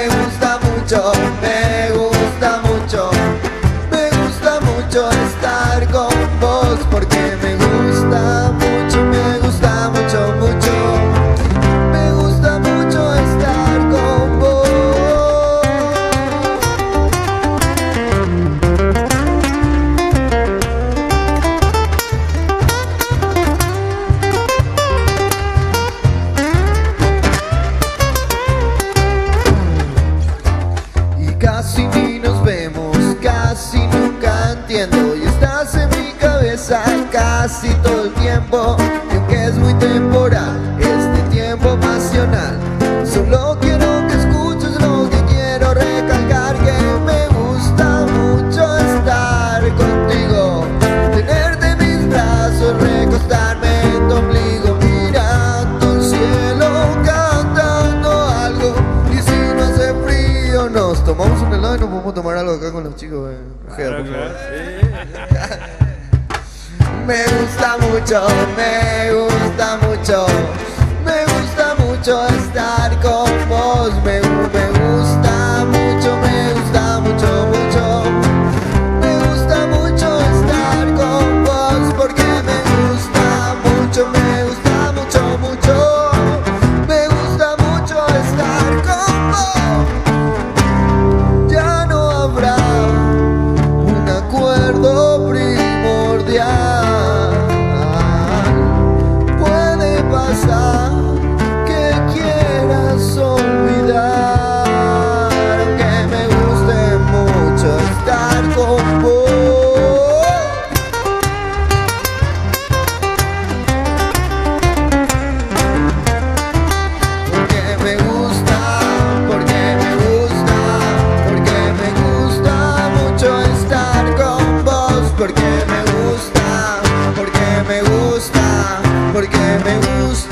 gusta mucho, me gusta mucho, me gusta mucho estar con vos, porque me gusta mucho, me gusta mucho, mucho, me gusta mucho estar con vos. Casi ni nos vemos, casi nunca entiendo, y estás en mi cabeza casi todo el tiempo. Y aunque es muy temporal este tiempo pasional, solo quiero que escuches lo que quiero recalcar, que me gusta mucho estar contigo, tenerte en mis brazos, recostarme en tu ombligo, mirando el cielo, cantando algo, y si no hace frío nos tomamos un helado y nos podemos tomar algo acá con los chicos. Claro, claro, sí. Me gusta mucho, me gusta mucho, me gusta mucho estar con vos. Me gusta mucho, me gusta mucho, mucho, me gusta mucho estar con vos, porque me gusta mucho, me gusta mucho, mucho, me gusta mucho estar con vos. Ya no habrá un acuerdo primordial. Puede pasar que quieras olvidar, aunque me guste mucho estar con vos. Porque me gusta, porque me gusta, porque me gusta mucho estar con vos, porque me gusta, porque me gusta, porque me gusta.